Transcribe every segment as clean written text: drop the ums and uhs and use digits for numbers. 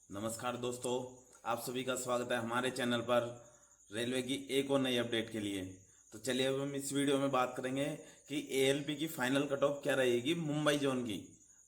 नमस्कार दोस्तों, आप सभी का स्वागत है हमारे चैनल पर रेलवे की एक और नई अपडेट के लिए। तो चलिए अब हम इस वीडियो में बात करेंगे कि एएलपी की फाइनल कट ऑफ क्या रहेगी मुंबई जोन की।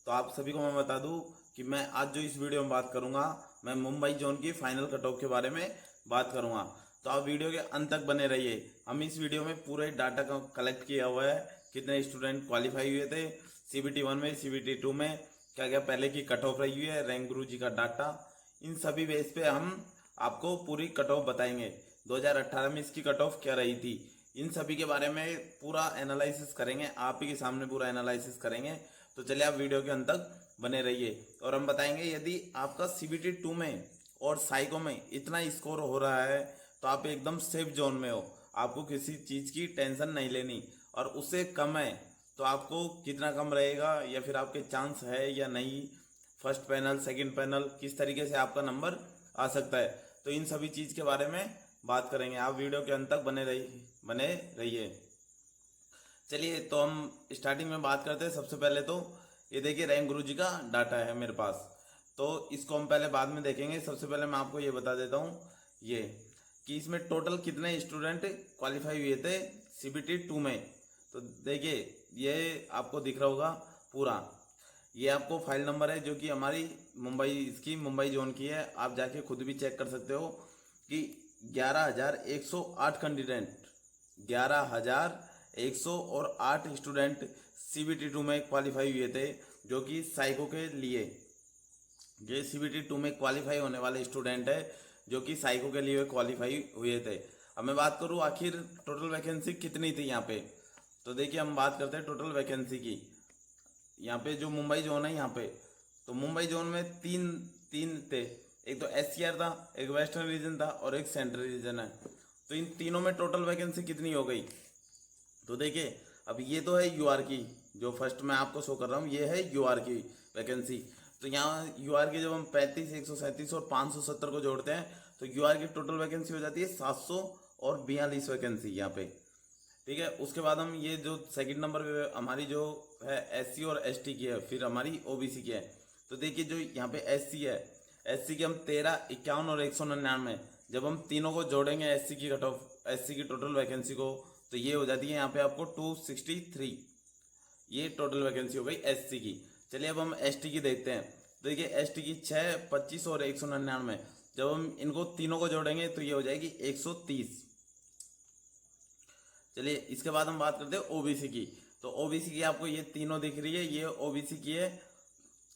तो आप सभी को मैं बता दूं कि मैं आज जो इस वीडियो में बात करूंगा, मैं मुंबई जोन की फाइनल कट ऑफ के बारे में बात करूंगा। तो आप वीडियो के अंत तक बने रहिए। हम इस वीडियो में पूरे डाटा का कलेक्ट किया हुआ है, कितने स्टूडेंट क्वालिफाई हुए थे सीबीटी 1 में, सीबीटी 2 में, क्या क्या पहले की कट ऑफ रही हुई है, रैंक गुरु जी का डाटा, इन सभी बेस पे हम आपको पूरी कट ऑफ बताएंगे। 2018 में इसकी कट ऑफ क्या रही थी, इन सभी के बारे में पूरा एनालिसिस करेंगे, आप ही के सामने पूरा एनालिसिस करेंगे। तो चलिए आप वीडियो के अंत तक बने रहिए और हम बताएंगे यदि आपका सीबीटी 2 में और साइको में इतना स्कोर हो रहा है तो आप एकदम सेफ जोन में हो, आपको किसी चीज़ की टेंशन नहीं लेनी। और उससे कम है तो आपको कितना कम रहेगा या फिर आपके चांस है या नहीं, फर्स्ट पैनल सेकंड पैनल किस तरीके से आपका नंबर आ सकता है, तो इन सभी चीज़ के बारे में बात करेंगे। आप वीडियो के अंत तक बने रहिए। चलिए तो हम स्टार्टिंग में बात करते हैं। सबसे पहले तो ये देखिए रैंक गुरु जी का डाटा है मेरे पास, तो इसको हम पहले बाद में देखेंगे। सबसे पहले मैं आपको ये बता देता हूँ ये कि इसमें टोटल कितने स्टूडेंट क्वालिफाई हुए थे सीबीटी 2 में। तो देखिए ये आपको दिख रहा होगा पूरा, ये आपको फाइल नंबर है जो कि हमारी मुंबई जोन की है। आप जाके खुद भी चेक कर सकते हो कि 11,108 कैंडिडेट, 11,108 स्टूडेंट सीबीटी 2 में क्वालिफाई हुए थे, जो कि साइको के लिए, ये सीबीटी 2 में क्वालिफाई होने वाले स्टूडेंट है जो कि साइको के लिए क्वालिफाई हुए थे। अब मैं बात करूँ आखिर टोटल वैकेंसी कितनी थी यहाँ पे, तो देखिए हम बात करते हैं टोटल वैकेंसी की। यहाँ पे जो मुंबई जोन है, यहाँ पे तो मुंबई जोन में तीन तीन थे, एक तो एससीआर था, एक वेस्टर्न रीजन था और एक सेंट्रल रीजन है। तो इन तीनों में टोटल वैकेंसी कितनी हो गई, तो देखिए अब ये तो है यूआर की, जो फर्स्ट मैं आपको शो कर रहा हूँ ये है यूआर की वैकेंसी। तो यहाँ यूआर की जब हम 35, 137 और 570 को जोड़ते हैं तो यूआर की टोटल वैकेंसी हो जाती है 742 वैकेंसी यहाँ पे। ठीक है, उसके बाद हम ये जो सेकंड नंबर पे हमारी जो है एससी और एसटी की है, फिर हमारी ओबीसी की है। तो देखिए जो यहाँ पे एससी है, एससी की हम 13, 51 और 199, जब हम तीनों को जोड़ेंगे एससी की कट ऑफ, एससी की टोटल वैकेंसी को, तो ये हो जाती है यहाँ पे आपको 263। ये टोटल वैकेंसी हो गई एससी की। चलिए अब हम एसटी की देखते हैं। तो देखिए एसटी की 6, 25 और 199, जब हम इनको तीनों को जोड़ेंगे तो ये हो जाएगी 130। चलिए इसके बाद हम बात करते हैं ओबीसी की। तो ओबीसी की आपको ये तीनों दिख रही है, ये ओबीसी की है।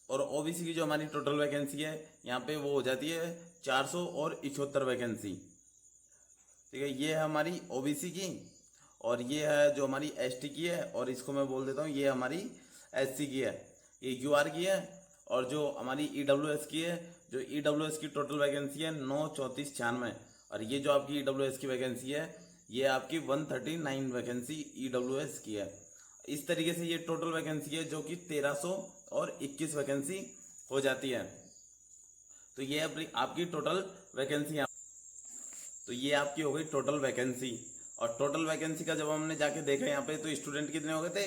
और ओबीसी की जो हमारी टोटल वैकेंसी है यहाँ पे वो हो जाती है 471 वैकेंसी। ठीक है, ये है हमारी ओबीसी की, और ये है जो हमारी एसटी की है, और इसको मैं बोल देता हूँ ये हमारी एससी की है, ये यूआर की है। और जो हमारी ईडब्ल्यूएस की है, जो ईडब्ल्यूएस की टोटल वैकेंसी है 93496, और ये जो आपकी ईडब्ल्यूएस की वैकेंसी है ये आपकी 139 वैकेंसी ईडब्ल्यूएस की है। इस तरीके से ये टोटल वैकेंसी है जो कि 1321 वैकेंसी हो जाती है। तो ये आपकी टोटल वैकेंसी, तो ये आपकी हो गई टोटल वैकेंसी। और टोटल वैकेंसी का जब हमने जाके देखा यहाँ पे तो स्टूडेंट कितने हो गए थे,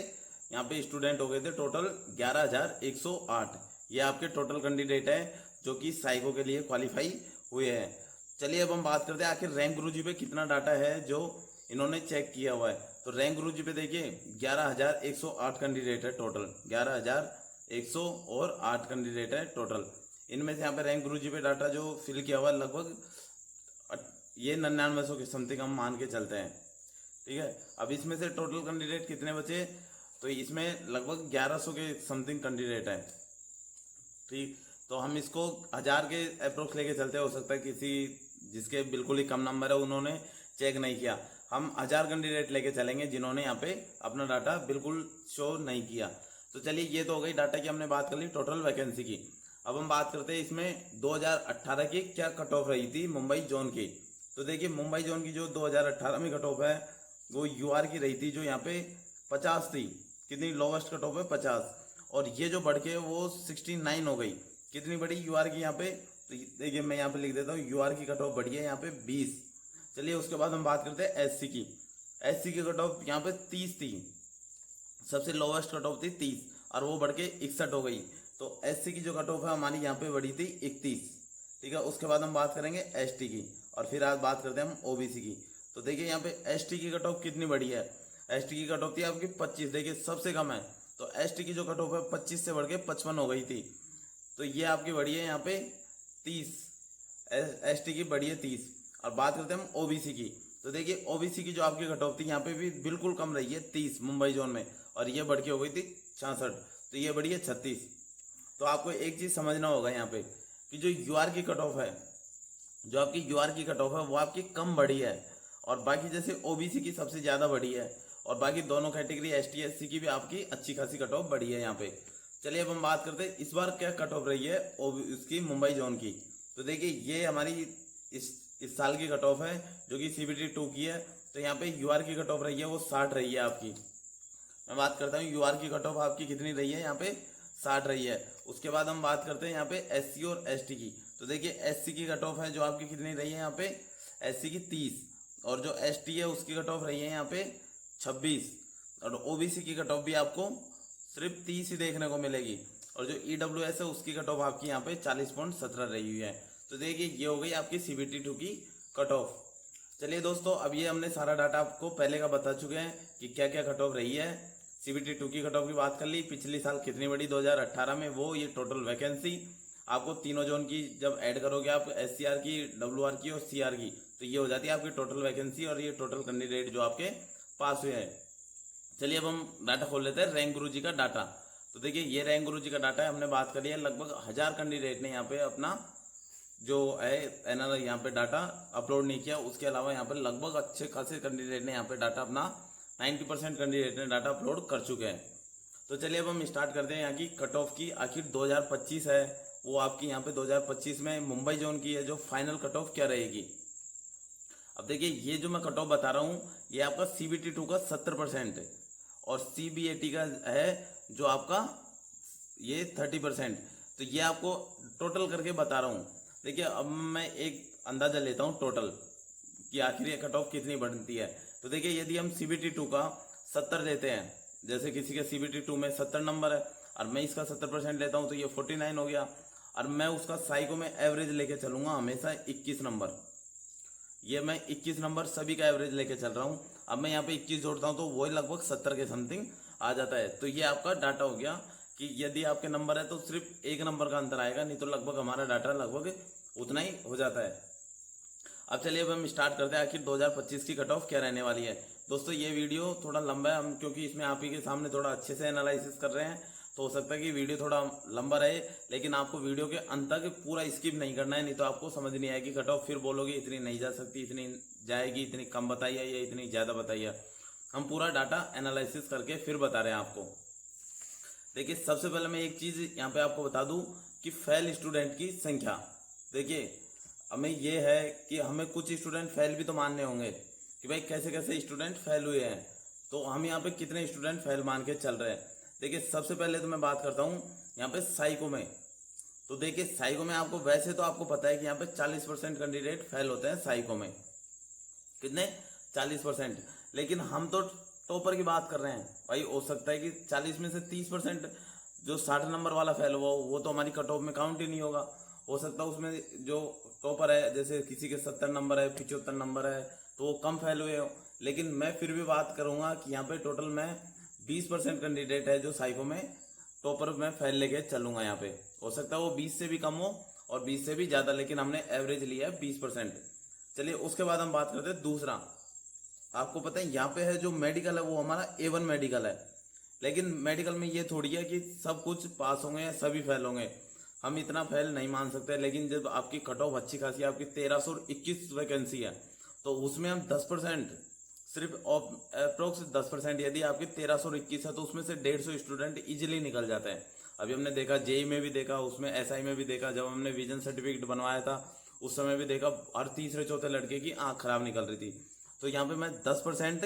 यहाँ पे स्टूडेंट हो गए थे टोटल 11,108। ये आपके टोटल कैंडिडेट है जो कि साइको के लिए क्वालिफाई हुए हैं। चलिए अब हम बात करते हैं आखिर रैंक गुरुजी पे कितना डाटा है जो इन्होंने चेक किया हुआ है। तो रैंक गुरुजी पे देखिए 11,108 कैंडिडेट है टोटल, 11,108 कैंडिडेट है टोटल। इनमें से यहाँ पे रैंक गुरुजी पे डाटा जो फिल किया हुआ है लगभग ये 99 के समथिंग हम मान के चलते हैं। ठीक है, अब इसमें से टोटल कैंडिडेट कितने बचे, तो इसमें लगभग 1100 के समथिंग कैंडिडेट है। ठीक, तो हम इसको 1000 के अप्रोक्स लेके चलते हैं। हो सकता है किसी जिसके बिल्कुल ही कम नंबर है उन्होंने चेक नहीं किया, हम 1000 कैंडिडेट लेके चलेंगे जिन्होंने यहाँ पे अपना डाटा बिल्कुल शो नहीं किया। तो चलिए ये तो हो गई डाटा की हमने बात कर ली टोटल वैकेंसी की। अब हम बात करते हैं इसमें 2018 की क्या कट ऑफ रही थी मुंबई जोन की। तो देखिए मुंबई जोन की जो 2018 में कट ऑफ है वो यूआर की रही थी, जो यहाँ पे 50 थी। कितनी लोवेस्ट कट ऑफ है 50, और ये जो बढ़ के वो 69 हो गई। कितनी बढ़ी यूआर की यहाँ पे, तो देखिए मैं यहाँ पे लिख देता हूँ यूआर की कट ऑफ बढ़ी है यहाँ पे 20। चलिए उसके बाद हम बात करते हैं एससी की। एससी की कट ऑफ यहाँ पे 30 थी, सबसे लोवेस्ट कट ऑफ थी 30, और वो बढ़ के 61 हो गई। तो एससी की जो कट ऑफ है हमारी यहाँ पे बढ़ी थी 31। ठीक है। उसके बाद हम बात करेंगे एसटी की, और फिर आज बात करते हैं हम ओबीसी की। तो देखिए यहाँ पे एसटी की कट ऑफ कितनी बड़ी है। एसटी की कट ऑफ थी आपकी 25, देखिए सबसे कम है। तो एसटी की जो कट ऑफ है 25 से बढ़ के 55 हो गई थी। तो ये आपकी बढ़ी है यहाँ पे 30, एसटी की बढ़ी है 30। और बात करते हैं हम ओबीसी की। तो देखिए ओबीसी की जो आपकी कट ऑफ थी यहाँ पे भी बिल्कुल कम रही है 30 मुंबई जोन में, और ये बढ़ के हो गई थी 66, तो ये बढ़ी है 36। तो आपको एक चीज़ समझना होगा यहाँ पे कि जो यूआर की कट ऑफ है, जो आपकी यूआर की कट ऑफ है वो आपकी कम बढ़ी है, और बाकी जैसे ओबीसी की सबसे ज़्यादा बढ़ी है, और बाकी दोनों कैटेगरी एसटी एससी की भी आपकी अच्छी खासी कट ऑफ बढ़ी है यहाँ पे। चलिए अब हम बात करते हैं इस बार क्या कट ऑफ रही है उसकी मुंबई जोन की। तो देखिए ये हमारी इस साल की कट ऑफ है जो कि सीबीटी 2 की है। तो यहाँ पे यूआर की कट ऑफ रही है वो 60 रही है आपकी। मैं बात करता हूँ यूआर की कट ऑफ आपकी कितनी रही है, यहाँ पे 60 रही है। उसके बाद हम बात करते हैं यहाँ पे एससी और एसटी की। तो देखिए एससी की कट ऑफ है जो आपकी कितनी रही है यहाँ पे, एससी की 30, और जो एसटी है उसकी कट ऑफ रही है यहाँ पे 26, और ओबीसी की कट ऑफ भी आपको सिर्फ 30 ही देखने को मिलेगी, और जो ईडब्ल्यूएस है उसकी कट ऑफ आपकी यहाँ पे 40.17 रही हुई है। तो देखिए ये हो गई आपकी सीबीटी 2 की कट ऑफ। चलिए दोस्तों, अब ये हमने सारा डाटा आपको पहले का बता चुके हैं कि क्या क्या कट ऑफ रही है। सीबीटी 2 की कट ऑफ की बात कर ली, पिछले साल कितनी बड़ी 2018 में, वो ये टोटल वैकेंसी आपको तीनों जोन की जब ऐड करोगे आप, एससीआर की, डब्ल्यूआर की और सीआर की, तो ये हो जाती है आपकी टोटल वैकेंसी, और ये टोटल कैंडिडेट जो आपके पास हुए हैं। चलिए अब हम डाटा खोल लेते हैं रैंक गुरुजी का डाटा। तो देखिए ये रैंक गुरुजी का डाटा है, हमने बात करी है लगभग 1000 कैंडिडेट ने यहाँ पे अपना जो है एनआर यहाँ पे डाटा अपलोड नहीं किया। उसके अलावा यहाँ पे लगभग अच्छे खासे कैंडिडेट ने यहाँ पे डाटा अपना 90% कैंडिडेट ने डाटा अपलोड कर चुके हैं। तो चलिए अब हम स्टार्ट करते हैं यहाँ की कट ऑफ की। आखिर 2025 है, वो आपकी यहाँ पे 2025 में मुंबई जोन की है जो फाइनल कट ऑफ क्या रहेगी। अब देखिए ये जो मैं कट ऑफ बता रहा हूँ ये आपका सीबीटी 2 का 70% है, और सीबीएटी का है जो आपका ये 30%। तो ये आपको टोटल करके बता रहा हूँ। देखिए अब मैं एक अंदाजा लेता हूँ टोटल कि आखिर ये कट ऑफ कितनी बनती है। तो देखिए यदि हम सीबीटी 2 का 70 लेते हैं, जैसे किसी के सीबीटी 2 में 70 नंबर है और मैं इसका 70% लेता हूँ तो ये 49 हो गया, और मैं उसका साइको में एवरेज लेके चलूंगा हमेशा 21 नंबर। ये मैं 21 नंबर सभी का एवरेज लेके चल रहा हूँ। अब मैं यहाँ पे 21 जोड़ता हूँ तो वही लगभग 70 के समथिंग आ जाता है। तो ये आपका डाटा हो गया कि यदि आपके नंबर है तो सिर्फ एक नंबर का अंतर आएगा, नहीं तो लगभग हमारा डाटा लगभग उतना ही हो जाता है। अब चलिए अब हम स्टार्ट करते हैं आखिर 2025 की कट ऑफ क्या रहने वाली है। दोस्तों ये वीडियो थोड़ा लंबा है, हम क्योंकि इसमें आप ही के सामने थोड़ा अच्छे से एनालिसिस कर रहे हैं, तो हो सकता है कि वीडियो थोड़ा लंबा रहे, लेकिन आपको वीडियो के अंत तक पूरा स्किप नहीं करना है, नहीं तो आपको समझ नहीं आएगी कट ऑफ। फिर बोलोगे इतनी नहीं जा सकती, इतनी जाएगी, इतनी कम बताइए या इतनी ज़्यादा बताइए। हम पूरा डाटा एनालिसिस करके फिर बता रहे हैं आपको। देखिए सबसे पहले मैं एक चीज़ यहाँ पे आपको बता दूँ कि फेल स्टूडेंट की संख्या। देखिए हमें ये है कि हमें कुछ स्टूडेंट फेल भी तो मानने होंगे कि भाई कैसे कैसे स्टूडेंट फेल हुए हैं, तो हम यहाँ पे कितने स्टूडेंट फेल मान के चल रहे हैं। देखिए सबसे पहले तो मैं बात करता हूँ यहाँ पे साइको में। तो देखिए साइको में आपको वैसे तो आपको पता है कि यहाँ पे 40% कैंडिडेट फेल होते हैं साइको में, कितने 40%, लेकिन हम तो टॉपर की बात कर रहे हैं भाई। हो सकता है कि 40 में से 30% जो 60 नंबर वाला फेल हुआ वो तो हमारी कट ऑफ में काउंट ही नहीं होगा। हो सकता है उसमें जो टॉपर है जैसे किसी के 70 नंबर है, 75 नंबर है, तो वो कम फेल हुए हो। लेकिन मैं फिर भी बात करूंगा कि यहाँ पे टोटल में 20% कैंडिडेट है जो साइको में टॉपर में फेल लेके चलूंगा। यहाँ पे हो सकता है वो 20 से भी कम हो और 20 से भी ज़्यादा, लेकिन हमने एवरेज लिया है 20%। चलिए उसके बाद हम बात करते हैं दूसरा। आपको पता है यहाँ पे है जो मेडिकल है वो हमारा A1 मेडिकल है, लेकिन मेडिकल में ये थोड़ी है कि सब कुछ पास होंगे या सभी फेल होंगे, हम इतना फेल नहीं मान सकते। लेकिन जब आपकी कट ऑफ अच्छी खासी आपकी 1321 वैकेंसी है तो उसमें हम 10% सिर्फ अप्रोक्स 10%, यदि आपकी 1321 है तो उसमें से 150 स्टूडेंट इजीली निकल जाते हैं। अभी हमने देखा जेई में भी देखा, उसमें एसआई में भी देखा, जब हमने विजन सर्टिफिकेट बनवाया था उस समय भी देखा हर तीसरे चौथे लड़के की आँख खराब निकल रही थी। तो यहाँ पे मैं 10%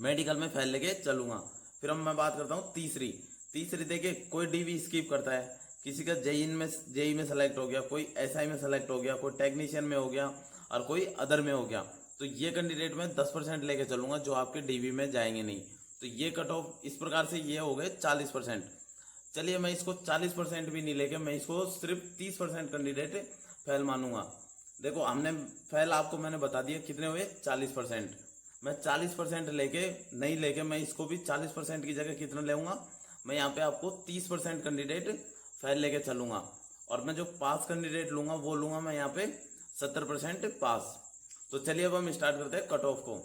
मेडिकल में फेल लेके चलूँगा। फिर हम मैं बात करता हूँ तीसरी देखिए कोई डीवी स्किप करता है, किसी का जेई में सेलेक्ट हो गया, कोई एसआई में सेलेक्ट हो गया, कोई टेक्नीशियन में हो गया और कोई अदर में हो गया, तो ये कैंडिडेट में 10% लेके चलूँगा जो आपके डीवी में जाएंगे नहीं। तो ये कट ऑफ इस प्रकार से ये हो गए 40%। चलिए मैं इसको 40% भी नहीं लेके मैं इसको सिर्फ 30% कैंडिडेट फेल मानूंगा। देखो हमने फेल आपको मैंने बता दिया कितने हुए 40%। मैं 40% लेके नहीं लेके मैं इसको भी 40% की जगह कितना लेऊंगा, मैं यहाँ पे आपको 30% कैंडिडेट फेल लेके चलूंगा। और मैं जो पास कैंडिडेट लूंगा वो लूंगा मैं यहाँ पे 70% पास। तो चलिए अब हम स्टार्ट करते हैं कट ऑफ को।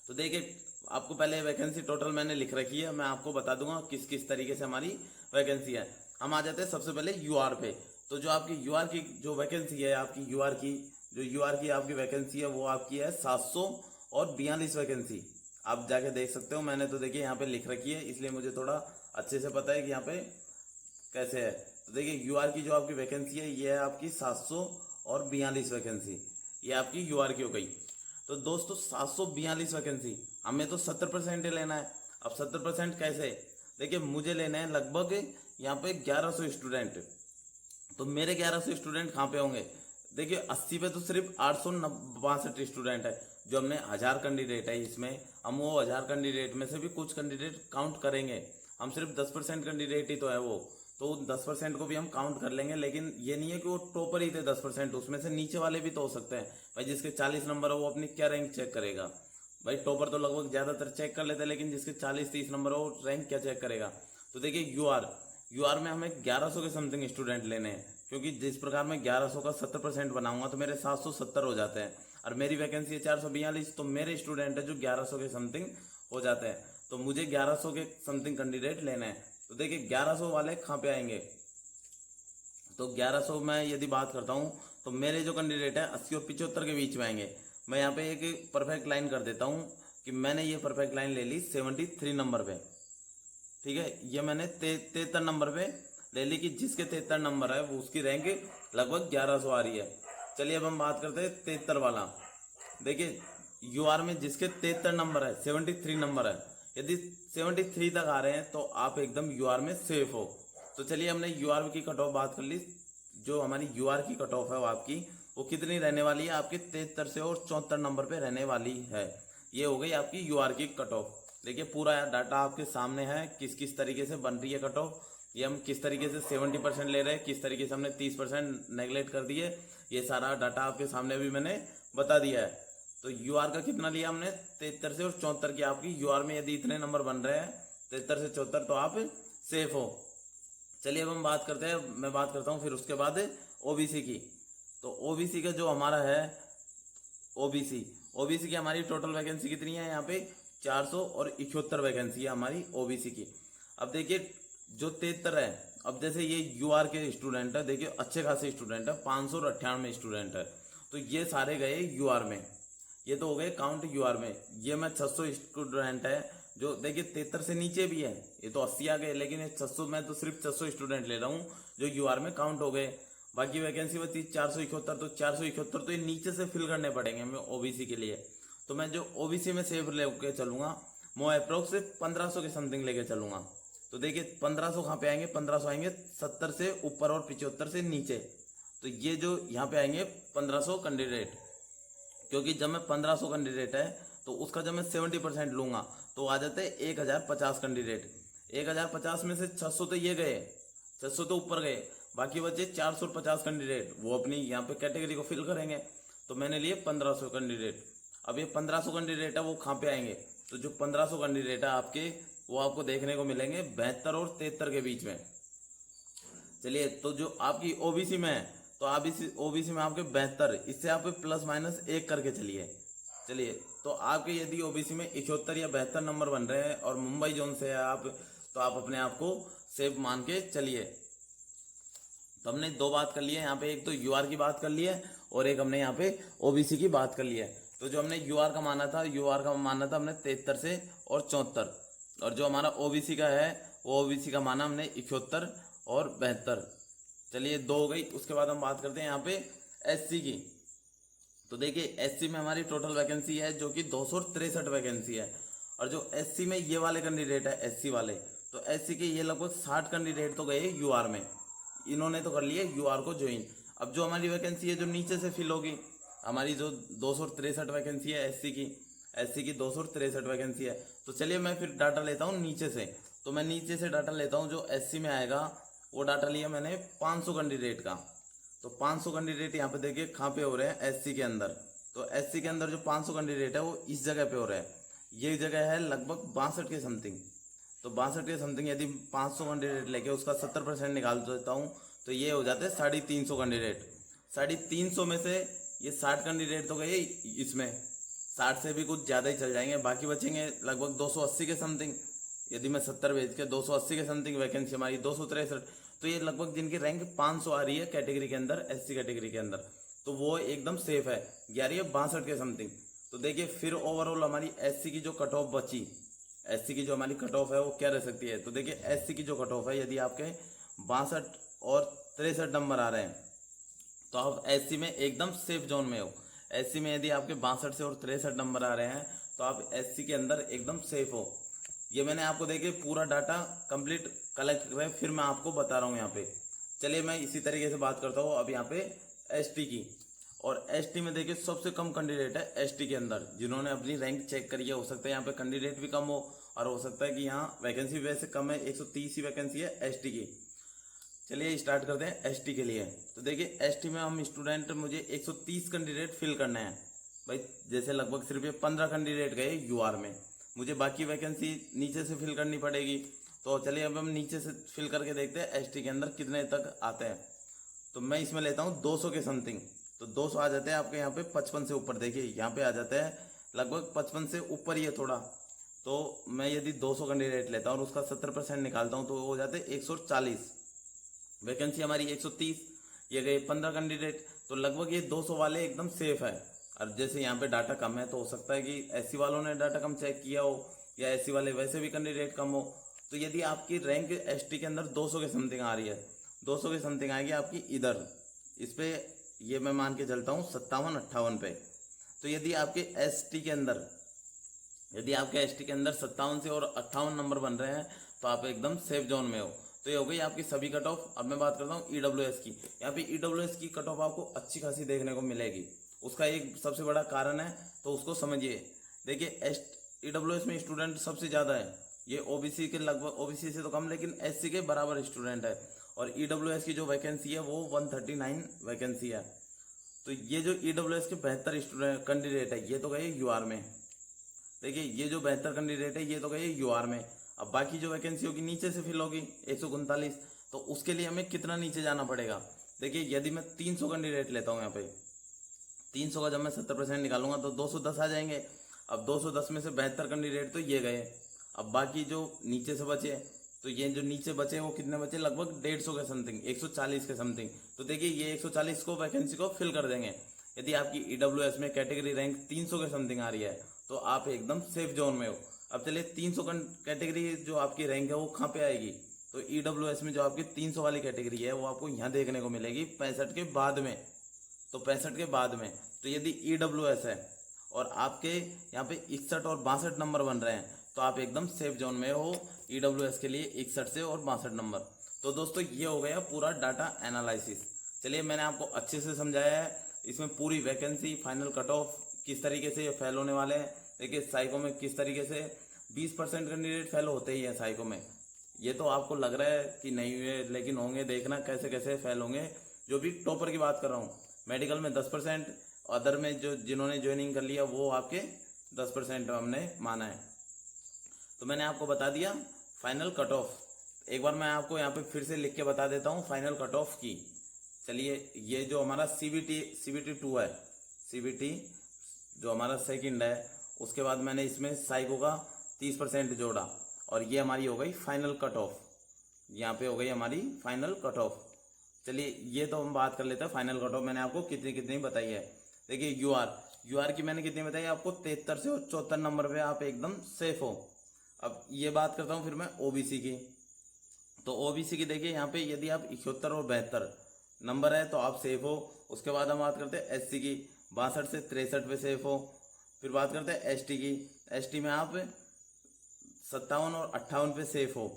तो देखिए आपको पहले वैकेंसी टोटल मैंने लिख रखी है, मैं आपको बता दूंगा किस किस तरीके से हमारी वैकेंसी है। हम आ जाते हैं सबसे पहले यूआर पे। तो जो आपकी यूआर की जो वैकेंसी है, आपकी यूआर की आपकी वैकेंसी है वो आपकी है 742 वैकेंसी। आप जाके देख सकते हो, मैंने तो देखिए यहाँ पे लिख रखी है, इसलिए मुझे थोड़ा अच्छे से पता है कि यहाँ पे कैसे है। तो देखिए यूआर की जो आपकी वैकेंसी है ये है आपकी 742 वैकेंसी, ये आपकी यूआर की हो गई। तो दोस्तों 742 वैकेंसी, हमें तो 70% ही लेना है। अब 70% कैसे, देखिए मुझे लेने हैं लगभग यहाँ पे 1100 स्टूडेंट। तो मेरे 1100 स्टूडेंट कहाँ पे होंगे, देखिए 80 पे तो सिर्फ 862 स्टूडेंट है। जो हमने 1000 कैंडिडेट है इसमें, हम वो 1000 कैंडिडेट में से भी कुछ कैंडिडेट काउंट करेंगे। हम सिर्फ 10% कैंडिडेट ही तो है वो, तो 10% को भी हम काउंट कर लेंगे। लेकिन ये नहीं है कि वो टॉपर ही थे 10%, उसमें से नीचे वाले भी तो हो सकते हैं। भाई जिसके 40 नंबर है वो अपनी क्या रैंक चेक करेगा, भाई टॉपर तो लगभग ज्यादातर चेक कर लेते हैं, लेकिन जिसके 40-30 नंबर है वो रैंक क्या चेक करेगा। तो देखिए यूआर में हमें 1100 के समथिंग स्टूडेंट लेने हैं, क्योंकि जिस प्रकार मैं 1100 का 70% बनाऊंगा तो मेरे 770 हो जाते हैं। और मेरी वैकेंसी है 442, तो मेरे स्टूडेंट है जो 1100 के समथिंग हो जाते हैं। तो मुझे 1100 के समथिंग कैंडिडेट लेने हैं। तो देखिए 1100 वाले कहाँ पे आएंगे, तो 1100 में यदि बात करता हूँ तो मेरे जो कैंडिडेट है 80 और 75 के बीच में आएंगे। मैं यहाँ पे एक परफेक्ट लाइन कर देता हूँ कि मैंने ये परफेक्ट लाइन ले ली 73 नंबर पे, ठीक है। ये मैंने 73 नंबर पे ले ली कि जिसके 73 नंबर है वो उसकी रैंक लगभग 1100 आ रही है। चलिए अब हम बात करते हैं 73 वाला। देखिए यूआर में जिसके 73 नंबर है, 73 नंबर है, यदि 73 तक आ रहे हैं तो आप एकदम यूआर में सेफ हो। तो चलिए हमने यूआर की कट ऑफ बात कर ली। जो हमारी यूआर की कट ऑफ है वो आपकी वो कितनी रहने वाली है, आपके 73 से और 74 नंबर पे रहने वाली है। ये हो गई आपकी यूआर की कट ऑफ। देखिए पूरा डाटा आपके सामने है, किस किस तरीके से बन रही है कट ऑफ। ये हम किस तरीके से 70% ले रहे हैं, किस तरीके से हमने 30% नेगलेक्ट कर दिए, ये सारा डाटा आपके सामने भी मैंने बता दिया है। तो यूआर का कितना लिया हमने, 73 से और 74 की आपकी यूआर में यदि इतने नंबर बन रहे हैं 73 से 74 तो आप सेफ हो। चलिए अब हम बात करते हैं, मैं बात करता हूँ फिर उसके बाद ओबीसी की। तो ओबीसी का जो हमारा है ओबीसी की हमारी टोटल वैकेंसी कितनी है, यहाँ पे 471 वैकेंसी है हमारी ओबीसी की। अब देखिए जो 73 है, अब जैसे ये यूआर के स्टूडेंट है, देखिए अच्छे खासे स्टूडेंट है, 598 स्टूडेंट है। तो ये सारे गए यूआर में, ये तो हो गए काउंट यूआर में। ये मैं 600 स्टूडेंट है जो देखिए 73 से नीचे भी है, ये तो 80 आ गए, लेकिन ये 600 मैं तो सिर्फ 600 स्टूडेंट ले रहा हूँ जो यूआर में काउंट हो गए। बाकी वैकेंसी बची 471, तो 471 तो ये नीचे से फिल करने पड़ेंगे हमें ओबीसी के लिए। तो मैं जो ओबीसी में सेफ लेके चलूंगा वो अप्रोक्स 1500 के समथिंग लेके चलूंगा। तो देखिए 1500 कहाँ पे आएंगे, 1500 आएंगे 70 से ऊपर और 75 से नीचे। तो ये जो यहाँ पे आएंगे 1500 कैंडिडेट, क्योंकि जब मैं 1500 कैंडिडेट है तो उसका जब मैं 70% लूंगा तो आ जाते हैं 1050 कैंडिडेट। 1050 में से 600 तो ये गए, 600 तो ऊपर गए, बाकी बचे 450 कैंडिडेट, वो अपनी यहाँ पे कैटेगरी को फिल करेंगे। तो मैंने लिए 1500 कैंडिडेट। अब ये 1500 कैंडिडेट है वो कहाँ पे आएंगे, तो जो 1500 कैंडिडेट है आपके वो आपको देखने को मिलेंगे 72 और 73 के बीच में। चलिए तो जो आपकी ओबीसी में है तो आप इस ओबीसी में आपके 72, इससे आप प्लस माइनस 1 करके चलिए। चलिए तो आपके यदि ओबीसी में 71 या 72 नंबर बन रहे हैं और मुंबई जोन से है आप, तो आप अपने आप को सेफ मान के चलिए। तो हमने दो बात कर ली है यहाँ पे, एक तो यूआर की बात कर ली है और एक हमने यहाँ पे ओबीसी की बात कर ली है। तो जो हमने यूआर का माना था हमने 73 से और 74, और जो हमारा ओबीसी का है वो ओबीसी का माना हमने 71 और 72। चलिए दो हो गई। उसके बाद हम बात करते हैं यहाँ पे एससी की। तो देखिए एससी में हमारी टोटल वैकेंसी है जो कि 263 वैकेंसी है। और जो एससी में ये वाले कैंडिडेट है एससी वाले, तो एससी के ये लगभग 60 कैंडिडेट तो गए यूआर में, इन्होंने तो कर लिए यूआर को ज्वाइन। अब जो हमारी वैकेंसी है जो नीचे से फिल होगी, हमारी जो 263 वैकेंसी है एससी की 263 वैकेंसी है। तो चलिए मैं फिर डाटा लेता हूँ नीचे से। तो मैं नीचे से डाटा लेता हूँ, जो एससी में आएगा वो डाटा लिया मैंने 500 कैंडिडेट का। तो 500 कैंडिडेट यहाँ पे देखिए कहाँ पे हो रहे हैं, एससी के अंदर। तो एससी के अंदर जो 500 कैंडिडेट है वो इस जगह पे हो रहे हैं। ये जगह है लगभग 62 के समथिंग। तो 62 के समथिंग यदि 500 कैंडिडेट लेके उसका 70% निकाल देता हूँ तो ये हो जाते हैं 350 कैंडिडेट। 350 में से ये 60 कैंडिडेट तो गए इसमें, 60 से भी कुछ ज़्यादा ही चल जाएंगे, बाकी बचेंगे लगभग 280 के समथिंग। यदि मैं 70 भेज के 280 के समथिंग वैकेंसी हमारी 263, तो ये लगभग जिनकी रैंक 500 आ रही है कैटेगरी के अंदर, एससी कैटेगरी के अंदर, तो वो एकदम सेफ है। ये आ रही है 62 के समथिंग। तो देखिए फिर ओवरऑल हमारी एससी की जो कट ऑफ बची, एससी की जो हमारी कट ऑफ है वो क्या रह सकती है। तो देखिए एससी की जो कट ऑफ है, यदि आपके 62 और 63 नंबर आ रहे हैं तो आप एससी में एकदम सेफ जोन में हो। एससी में यदि आपके 62 से और 63 नंबर आ रहे हैं तो आप एससी के अंदर एकदम सेफ हो। ये मैंने आपको देखिए पूरा डाटा कंप्लीट कलेक्ट कर, फिर मैं आपको बता रहा हूँ यहाँ पे। चलिए मैं इसी तरीके से बात करता हूँ अब यहाँ पे एसटी की। और एसटी में देखिए सबसे कम कैंडिडेट है एसटी के अंदर, जिन्होंने अपनी रैंक चेक करी है। हो सकता है यहाँ पे कैंडिडेट भी कम हो और हो सकता है कि यहाँ वैकेंसी वैसे कम है, 130 ही वैकेंसी है एसटी की। चलिए स्टार्ट करते हैं एसटी के लिए। तो देखिए एसटी में हम स्टूडेंट, मुझे 130 कैंडिडेट फिल करने हैं भाई। जैसे लगभग सिर्फ ये 15 कैंडिडेट गए यूआर में, मुझे बाकी वैकेंसी नीचे से फिल करनी पड़ेगी। तो चलिए अब हम नीचे से फिल करके देखते हैं एसटी के अंदर कितने तक आते हैं। तो मैं इसमें लेता हूँ 200 के समथिंग। तो 200 आ जाते हैं आपके यहाँ पे 55 से ऊपर। देखिए यहाँ पे आ जाते हैं लगभग 55 से ऊपर ही है थोड़ा। तो मैं यदि 200 कैंडिडेट लेता हूँ और उसका 70% निकालता हूँ तो वो हो जाते हैं 140। वैकेंसी हमारी 130, ये गए 15 कैंडिडेट। तो लगभग ये 200 वाले एकदम सेफ है। और जैसे यहाँ पे डाटा कम है तो हो सकता है कि एससी वालों ने डाटा कम चेक किया हो या एससी वाले वैसे भी कैंडिडेट कम हो। तो यदि आपकी रैंक एसटी के अंदर 200 के समथिंग आ रही है, 200 के समथिंग आएगी आपकी इधर, इस पे ये मैं मान के चलता हूँ 57-58 पे। तो यदि आपके एसटी के अंदर, यदि आपके एसटी के अंदर 57 से और 58 नंबर बन रहे हैं तो आप एकदम सेफ जोन में हो। तो ये हो गई आपकी सभी कट ऑफ। अब मैं बात करता हूँ ईडब्ल्यूएस की। यहाँ पे ईडब्ल्यूएस की कट ऑफ आपको अच्छी खासी देखने को मिलेगी। उसका एक सबसे बड़ा कारण है, तो उसको समझिए। देखिए ईडब्ल्यूएस में स्टूडेंट सबसे ज़्यादा है। ये ओबीसी के लगभग, ओबीसी से तो कम लेकिन एससी के बराबर स्टूडेंट है। और ईडब्ल्यूएस की जो वैकेंसी है वो 139 वैकेंसी है। तो ये जो ईडब्ल्यूएस के 72 स्टूडेंट कैंडिडेट है ये तो गए यूआर में। देखिए ये जो 72 कैंडिडेट है ये तो गए यूआर में। अब बाकी जो वैकेंसी होगी नीचे से फिल होगी 139। तो उसके लिए हमें कितना नीचे जाना पड़ेगा। देखिए यदि मैं 300 कैंडिडेट लेता हूँ यहाँ पे, 300 का जब मैं 70% निकालूंगा तो 210 आ जाएंगे। अब 210 में से 72 कैंडिडेट तो ये गए। अब बाकी जो नीचे से बचे, तो ये जो नीचे बचे वो कितने बचे, लगभग 150 के समथिंग, 140 के समथिंग। तो देखिए ये 140 को वैकेंसी को फिल कर देंगे। यदि आपकी ईडब्ल्यूएस में कैटेगरी रैंक 300 के समथिंग आ रही है तो आप एकदम सेफ जोन में हो। अब चलिए 300 कैटेगरी जो आपकी रैंक है वो कहाँ पे आएगी। तो ईडब्ल्यूएस में जो आपकी 300 वाली कैटेगरी है वो आपको यहाँ देखने को मिलेगी 65 के बाद में। तो 65 के बाद में, तो यदि ईडब्ल्यूएस है और आपके यहाँ पे 61 और 62 नंबर बन रहे हैं तो आप एकदम सेफ जोन में हो ईडब्ल्यूएस के लिए 61 से और 62 नंबर। तो दोस्तों ये हो गया पूरा डाटा एनालिसिस। चलिए मैंने आपको अच्छे से समझाया है। इसमें पूरी वैकेंसी, फाइनल कट ऑफ, किस तरीके से ये फेल होने वाले हैं। देखिए साइको में किस तरीके से 20% कैंडिडेट फेल होते ही है साइको में। ये तो आपको लग रहा है कि नहीं हुए, लेकिन होंगे, देखना कैसे कैसे फेल होंगे। जो भी टॉपर की बात कर रहा हूँ, मेडिकल में 10%, अदर में जो जिन्होंने ज्वाइनिंग कर लिया वो आपके 10% हमने माना है। तो मैंने आपको बता दिया फाइनल कट ऑफ। एक बार मैं आपको यहाँ पे फिर से लिख के बता देता हूँ फाइनल कट ऑफ की। चलिए ये जो हमारा सीबीटी 2 है, सीबीटी जो हमारा सेकंड है, उसके बाद मैंने इसमें साइको का 30% जोड़ा और ये हमारी हो गई फाइनल कट ऑफ। यहाँ पे हो गई हमारी फाइनल कट ऑफ। चलिए ये तो हम बात कर लेते हैं फाइनल कट ऑफ मैंने आपको कितनी कितनी बताई है। देखिए यूआर की मैंने कितनी बताई आपको, 73 से 74 नंबर पे आप एकदम सेफ हो। अब ये बात करता हूँ फिर मैं ओबीसी की। तो ओबीसी की देखिए यहाँ पे यदि आप 71 और 72 नंबर है तो आप सेफ हो। उसके बाद हम बात करते हैं एससी की, 62 से 63 पे सेफ हो। फिर बात करते हैं एसटी की, एसटी में आप 57 और 58 पे सेफ हो।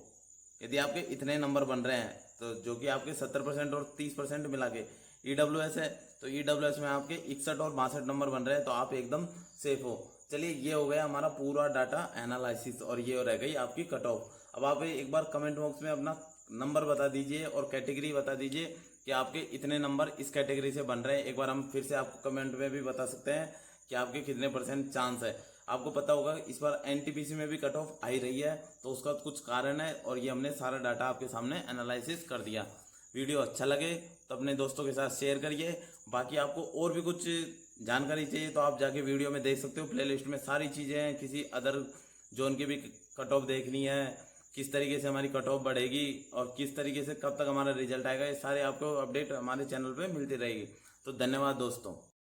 यदि आपके इतने नंबर बन रहे हैं तो जो कि आपके 70% और 30% मिला के ईडब्ल्यूएस है, तो ईडब्ल्यूएस में आपके 61 और 62 नंबर बन रहे हैं तो आप एकदम सेफ हो। चलिए ये हो गया हमारा पूरा डाटा एनालिसिस और ये रह गई आपकी कट ऑफ। अब आप एक बार कमेंट बॉक्स में अपना नंबर बता दीजिए और कैटेगरी बता दीजिए कि आपके इतने नंबर इस कैटेगरी से बन रहे हैं। एक बार हम फिर से आपको कमेंट में भी बता सकते हैं कि आपके कितने % चांस है। आपको पता होगा इस बार एनटीपीसी में भी कट ऑफ आई रही है, तो उसका कुछ कारण है और ये हमने सारा डाटा आपके सामने एनालिसिस कर दिया। वीडियो अच्छा लगे तो अपने दोस्तों के साथ शेयर करिए। बाकी आपको और भी कुछ जानकारी चाहिए तो आप जाके वीडियो में देख सकते हो, प्लेलिस्ट में सारी चीज़ें हैं। किसी अदर जोन की भी कट ऑफ देखनी है, किस तरीके से हमारी कट ऑफ बढ़ेगी और किस तरीके से कब तक हमारा रिजल्ट आएगा, ये सारे आपको अपडेट हमारे चैनल पे मिलती रहेगी। तो धन्यवाद दोस्तों।